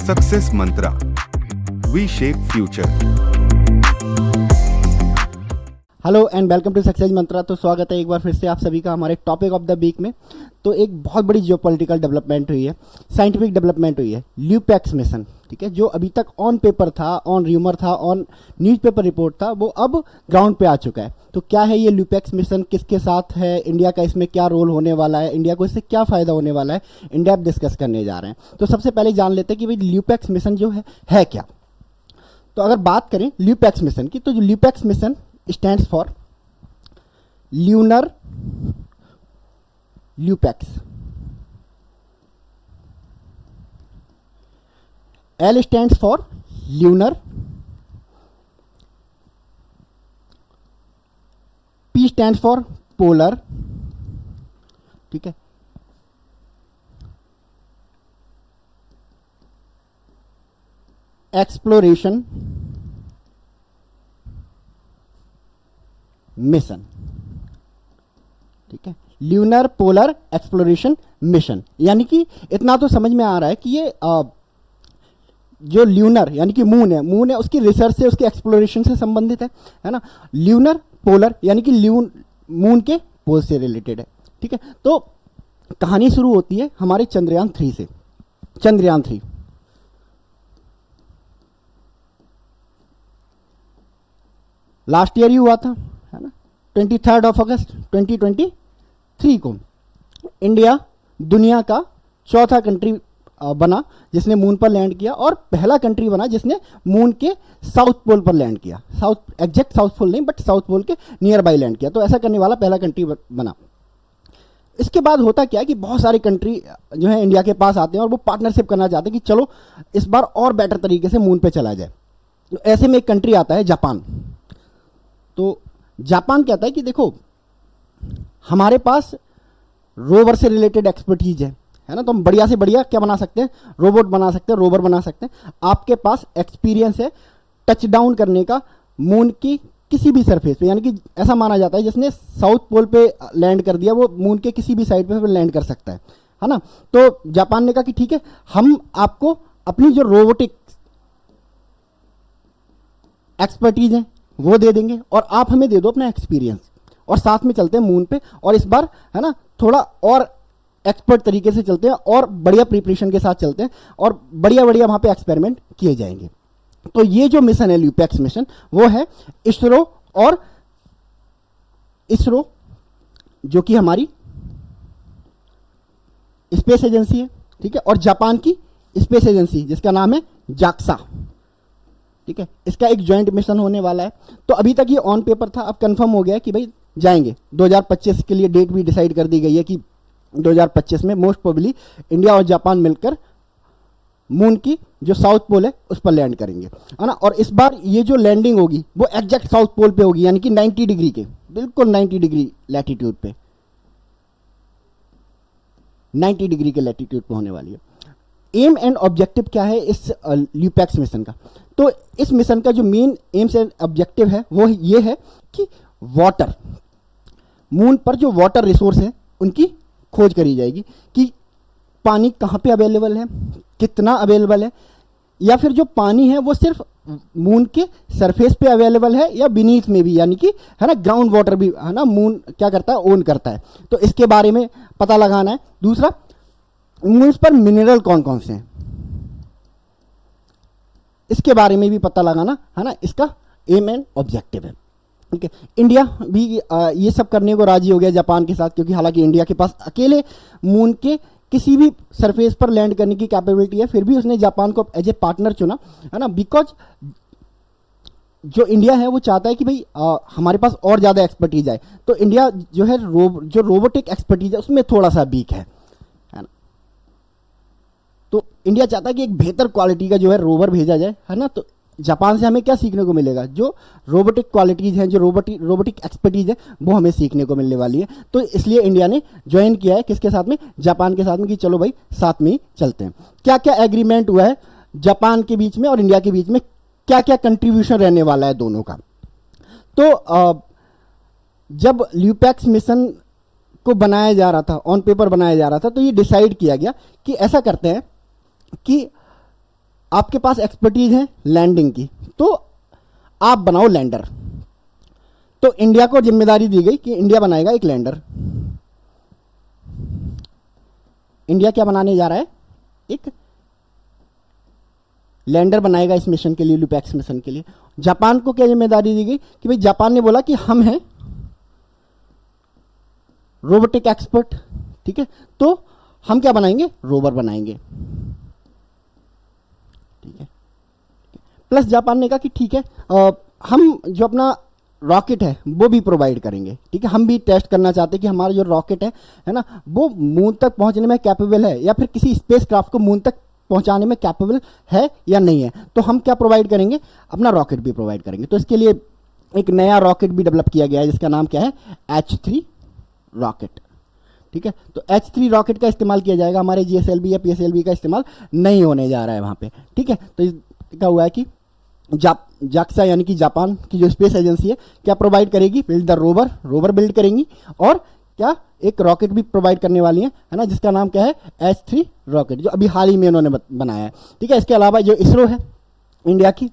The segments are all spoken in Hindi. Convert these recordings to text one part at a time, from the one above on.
Success mantra, we shape future. Hello and welcome to success mantra. तो स्वागत है एक बार फिर से आप सभी का हमारे टॉपिक ऑफ द वीक में। तो एक बहुत बड़ी जियोपॉलिटिकल डेवलपमेंट हुई है, साइंटिफिक डेवलपमेंट हुई है, ल्यूपैक्स मिशन, ठीक है, जो अभी तक ऑन पेपर था, ऑन र्यूमर था, ऑन न्यूज़पेपर रिपोर्ट था, वो अब ग्राउंड पे आ चुका है। तो क्या है ये ल्यूपैक्स मिशन, किसके साथ है, इंडिया का इसमें क्या रोल होने वाला है, इंडिया को इससे क्या फ़ायदा होने वाला है, इन डेप्थ डिस्कस करने जा रहे हैं। तो सबसे पहले जान लेते हैं कि भाई ल्यूपैक्स मिशन जो है क्या। तो अगर बात करें ल्यूपैक्स मिशन की, तो जो LUPEX mission stands for lunar LUPEX. L stands for lunar, P stands for polar, ठीक है, एक्सप्लोरेशन मिशन, ठीक है, ल्यूनर पोलर एक्सप्लोरेशन मिशन। यानी कि इतना तो समझ में आ रहा है कि ये जो ल्यूनर यानी कि मून है उसकी रिसर्च से, उसके एक्सप्लोरेशन से संबंधित है ना। ल्यूनर पोलर यानी कि मून के पोल से रिलेटेड है, ठीक है। तो कहानी शुरू होती है हमारे चंद्रयान 3 से। चंद्रयान 3 लास्ट ईयर ही हुआ था, है ना, 23 अगस्त 2023 को। इंडिया दुनिया का चौथा कंट्री बना जिसने मून पर लैंड किया, और पहला कंट्री बना जिसने मून के साउथ पोल पर लैंड किया। एग्जैक्ट साउथ पोल नहीं, बट साउथ पोल के नियर बाई लैंड किया। तो ऐसा करने वाला पहला कंट्री बना। इसके बाद होता क्या है कि बहुत सारे कंट्री जो है इंडिया के पास आते हैं और वो पार्टनरशिप करना चाहते हैं कि चलो इस बार और बेटर तरीके से मून पे चला जाए। तो ऐसे में एक कंट्री आता है जापान। तो जापान कहता है कि देखो हमारे पास रोवर से रिलेटेड एक्सपर्टीज है ना, तो हम बढ़िया से बढ़िया क्या बना सकते हैं, रोबोट बना सकते हैं, रोवर बना सकते हैं। आपके पास एक्सपीरियंस है टच डाउन करने का मून की किसी भी सरफेस पे, यानी कि ऐसा माना जाता है जिसने साउथ पोल पे लैंड कर दिया वो मून के किसी भी साइड पे लैंड कर सकता है ना। तो जापान ने कहा कि ठीक है, हम आपको अपनी जो रोबोटिक एक्सपर्टीज है वो दे देंगे और आप हमें दे दो अपना एक्सपीरियंस, और साथ में चलते हैं मून पे, और इस बार है ना थोड़ा और एक्सपर्ट तरीके से चलते हैं और बढ़िया प्रिपरेशन के साथ चलते हैं और बढ़िया बढ़िया वहां पे एक्सपेरिमेंट किए जाएंगे। तो ये जो मिशन है ल्यूपैक्स मिशन, वो है इसरो, और इसरो जो कि हमारी स्पेस एजेंसी है, ठीक है, और जापान की स्पेस एजेंसी जिसका नाम है जाक्सा, ठीक है। इसका एक ज्वाइंट मिशन होने वाला है। तो अभी तक ये ऑन पेपर था, अब कंफर्म हो गया है कि भाई जाएंगे। 2025 के लिए डेट भी डिसाइड कर दी गई है कि 2025 में मोस्ट प्रोबेबली इंडिया और जापान मिलकर मून की जो साउथ पोल है उस पर लैंड करेंगे, है ना। और इस बार ये जो लैंडिंग होगी वो एग्जैक्ट साउथ पोल पे होगी, यानी कि 90 डिग्री के, बिल्कुल 90 डिग्री लैटिट्यूड पे, 90 डिग्री के लैटिट्यूड पे होने वाली है। एम एंड ऑब्जेक्टिव क्या है इस ल्यूपैक्स मिशन का? तो इस मिशन का जो मेन एम्स एंड ऑब्जेक्टिव है वो ये है कि वाटर, मून पर जो वाटर रिसोर्स है उनकी खोज करी जाएगी कि पानी कहाँ पे अवेलेबल है, कितना अवेलेबल है, या फिर जो पानी है वो सिर्फ मून के सरफेस पे अवेलेबल है या बीनीथ में भी, यानी कि है ना ग्राउंड वाटर भी है ना मून क्या करता है, ओन करता है। तो इसके बारे में पता लगाना है। दूसरा, मून पर मिनरल कौन कौन से हैं इसके बारे में भी पता लगाना है ना, इसका एम एंड ऑब्जेक्टिव है, ठीक है। इंडिया भी ये सब करने को राजी हो गया जापान के साथ, क्योंकि हालांकि इंडिया के पास अकेले मून के किसी भी सरफेस पर लैंड करने की कैपेबिलिटी है, फिर भी उसने जापान को एज ए पार्टनर चुना, है ना, बिकॉज जो इंडिया है वो चाहता है कि भाई हमारे पास और ज़्यादा एक्सपर्टीज आए। तो इंडिया जो है जो रोबोटिक एक्सपर्टीज है उसमें थोड़ा सा वीक है ना। तो इंडिया चाहता है कि एक बेहतर क्वालिटी का जो है रोवर भेजा जाए, है ना। तो जापान से हमें क्या सीखने को मिलेगा, जो रोबोटिक क्वालिटीज़ हैं, जो रोबोटिक एक्सपर्टीज़ है वो हमें सीखने को मिलने वाली है। तो इसलिए इंडिया ने ज्वाइन किया है किसके साथ में, जापान के साथ में, कि चलो भाई साथ में ही चलते हैं। क्या क्या एग्रीमेंट हुआ है जापान के बीच में और इंडिया के बीच में, क्या क्या कंट्रीब्यूशन रहने वाला है दोनों का। तो जब ल्यूपैक्स मिशन को बनाया जा रहा था, ऑन पेपर बनाया जा रहा था, तो ये डिसाइड किया गया कि ऐसा करते हैं कि आपके पास एक्सपर्टीज है लैंडिंग की, तो आप बनाओ लैंडर। तो इंडिया को जिम्मेदारी दी गई कि इंडिया बनाएगा एक लैंडर। इंडिया क्या बनाने जा रहा है? एक लैंडर बनाएगा इस मिशन के लिए, लुपैक्स मिशन के लिए। जापान को क्या जिम्मेदारी दी गई कि भाई जापान ने बोला कि हम हैं रोबोटिक एक्सपर्ट, ठीक है, तो हम क्या बनाएंगे? रोवर बनाएंगे, ठीक है। प्लस जापान ने कहा कि ठीक है, हम जो अपना रॉकेट है वो भी प्रोवाइड करेंगे, ठीक है। हम भी टेस्ट करना चाहते हैं कि हमारा जो रॉकेट है ना, वो मून तक पहुंचने में कैपेबल है या फिर किसी स्पेस क्राफ्ट को मून तक पहुंचाने में कैपेबल है या नहीं है। तो हम क्या प्रोवाइड करेंगे? अपना रॉकेट भी प्रोवाइड करेंगे। तो इसके लिए एक नया रॉकेट भी डेवलप किया गया है जिसका नाम क्या है? H3 रॉकेट, ठीक है। तो H3 रॉकेट का इस्तेमाल किया जाएगा, हमारे GSLV या PSLV का इस्तेमाल नहीं होने जा रहा है वहाँ पे, ठीक है। तो इसका हुआ है कि जाक्सा यानी कि जापान की जो स्पेस एजेंसी है क्या प्रोवाइड करेगी? बिल्ड द रोवर बिल्ड करेंगी, और क्या एक रॉकेट भी प्रोवाइड करने वाली है ना, जिसका नाम क्या है? H3 रॉकेट, जो अभी हाल ही में उन्होंने बनाया है, ठीक है। इसके अलावा जो इसरो है इंडिया की,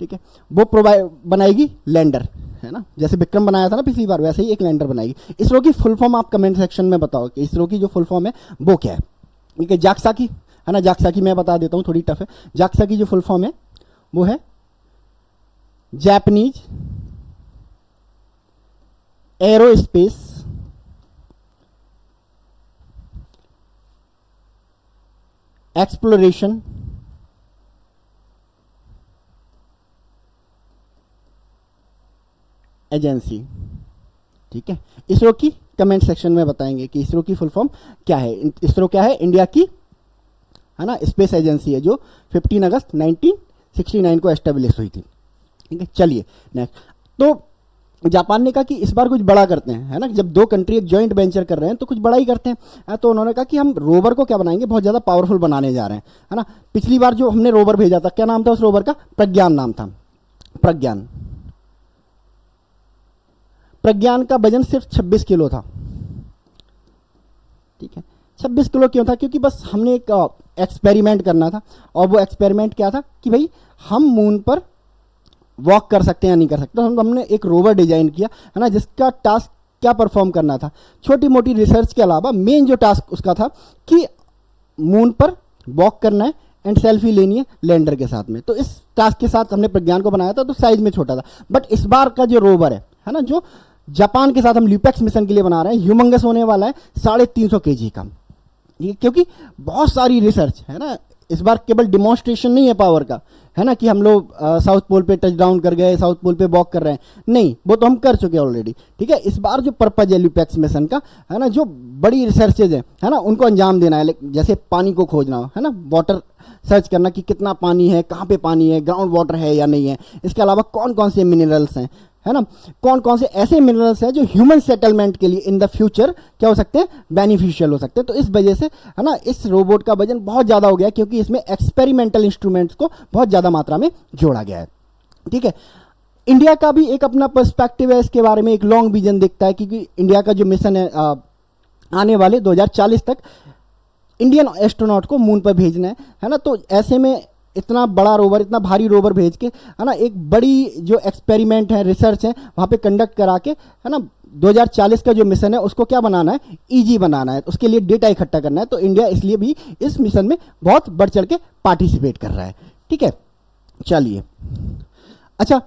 ठीक है, वो प्रोवाइड बनाएगी लैंडर, है ना, जैसे विक्रम बनाया था ना पिछली बार, वैसे ही एक लैंडर बनाएगी। इसरो की फुल फॉर्म आप कमेंट सेक्शन में बताओ कि इसरो की जो फुल फॉर्म है वो क्या है, ठीक है। जाक्सा की, है ना, जाक्सा की मैं बता देता हूँ, थोड़ी टफ है। जाक्सा की जो फुल फॉर्म है वो है जापानीज एरोस्पेस एक्सप्लोरेशन एजेंसी, ठीक है। इसरो की कमेंट सेक्शन में बताएंगे कि इसरो की फुल फॉर्म क्या है। इसरो क्या है? इंडिया की, है ना, स्पेस एजेंसी है जो 15 अगस्त 1969 को एस्टेब्लिश हुई थी, ठीक है। चलिए नेक्स्ट। तो जापान ने कहा कि इस बार कुछ बड़ा करते हैं, है ना, जब दो कंट्री एक जॉइंट वेंचर कर रहे हैं तो कुछ बड़ा ही करते हैं। तो उन्होंने कहा कि हम रोवर को क्या बनाएंगे? बहुत ज़्यादा पावरफुल बनाने जा रहे हैं, है ना। पिछली बार जो हमने रोवर भेजा था, क्या नाम था उस रोवर का? प्रज्ञान नाम था, प्रज्ञान। प्रज्ञान का वजन सिर्फ 26 किलो था, ठीक है। 26 किलो क्यों था? क्योंकि बस हमने एक एक्सपेरिमेंट करना था, और वो एक्सपेरिमेंट क्या था कि भाई हम मून पर वॉक कर सकते हैं या नहीं कर सकते। तो हमने एक रोवर डिजाइन किया, है ना, जिसका टास्क क्या परफॉर्म करना था? छोटी मोटी रिसर्च के अलावा मेन जो टास्क उसका था कि मून पर वॉक करना है एंड सेल्फी लेनी है लैंडर के साथ में। तो इस टास्क के साथ हमने प्रज्ञान को बनाया था, तो साइज में छोटा था। बट इस बार का जो रोवर है ना, जो जापान के साथ हम ल्यूपेक्स मिशन के लिए बना रहे हैं, ह्यूमंगस होने वाला है, 350 kg का, क्योंकि बहुत सारी रिसर्च है ना। इस बार केवल डिमॉन्स्ट्रेशन नहीं है पावर का, है ना, कि हम लोग साउथ पोल पे टच डाउन कर गए, साउथ पोल पे वॉक कर रहे हैं, नहीं, वो तो हम कर चुके हैं ऑलरेडी, ठीक है। इस बार जो पर्पज है ल्यूपेक्स मिशन का, है ना, जो बड़ी रिसर्चेज है ना, उनको अंजाम देना है। जैसे पानी को खोजना हो, है ना, वाटर सर्च करना कि कितना पानी है, कहाँ पे पानी है, ग्राउंड वाटर है या नहीं है। इसके अलावा कौन कौन से मिनरल्स हैं, है ना, कौन कौन से ऐसे मिनरल्स हैं जो ह्यूमन सेटलमेंट के लिए इन द फ्यूचर क्या हो सकते हैं? बेनिफिशियल हो सकते हैं। तो इस वजह से, है ना, इस रोबोट का वजन बहुत ज़्यादा हो गया, क्योंकि इसमें एक्सपेरिमेंटल इंस्ट्रूमेंट्स को बहुत ज़्यादा मात्रा में जोड़ा गया है, ठीक है। इंडिया का भी एक अपना पर्सपेक्टिव है इसके बारे में, एक लॉन्ग विजन दिखता है, क्योंकि इंडिया का जो मिशन है आने वाले 2040 तक इंडियन एस्ट्रोनॉट को मून पर भेजना है ना। तो ऐसे में इतना बड़ा रोवर, इतना भारी रोवर भेज के, है ना, एक बड़ी जो एक्सपेरिमेंट है, रिसर्च है, वहाँ पे कंडक्ट करा के, है ना, 2040 का जो मिशन है उसको क्या बनाना है? ईजी बनाना है। उसके लिए डेटा इकट्ठा करना है। तो इंडिया इसलिए भी इस मिशन में बहुत बढ़ चढ़ के पार्टिसिपेट कर रहा है, ठीक है। चलिए, अच्छा,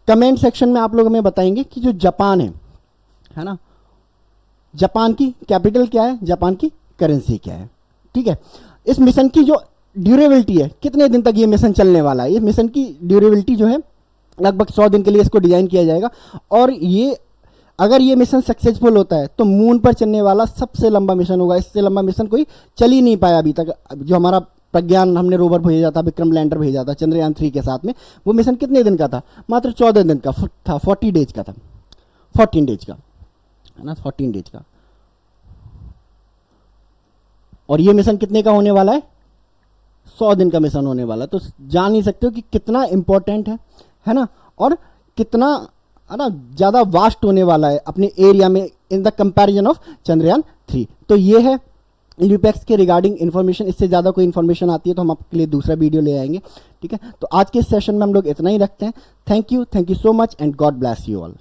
कमेंट सेक्शन में आप लोग हमें बताएंगे कि जो जापान है ना, जापान की कैपिटल क्या है, जापान की करेंसी क्या है, ठीक है। इस मिशन की जो ड्यूरेबिलिटी है, कितने दिन तक ये मिशन चलने वाला है, ये मिशन की ड्यूरेबिलिटी जो है लगभग 100 दिन के लिए इसको डिजाइन किया जाएगा। और ये अगर ये मिशन सक्सेसफुल होता है तो मून पर चलने वाला सबसे लंबा मिशन होगा। इससे लंबा मिशन कोई चल ही नहीं पाया अभी तक। जो हमारा प्रज्ञान हमने रोवर भेजा था, विक्रम लैंडर भेजा था चंद्रयान 3 के साथ में, वो मिशन कितने दिन का था? मात्र 14 दिन का था, 40 डेज का था, 14 डेज का, है ना, 14 डेज का। और ये मिशन कितने का होने वाला है? 100 दिन का मिशन होने वाला। तो जान ही सकते हो कि कितना इंपॉर्टेंट है ना, और कितना, है ना, ज़्यादा वास्ट होने वाला है अपने एरिया में in the comparison of Chandrayaan 3। तो ये है ल्यूपेक्स के रिगार्डिंग इन्फॉर्मेशन, इससे ज़्यादा कोई इन्फॉर्मेशन आती है तो हम आपके लिए दूसरा वीडियो ले आएंगे, ठीक है। तो आज के इस सेशन में हम लोग इतना ही रखते हैं। Thank you so much and God bless you all.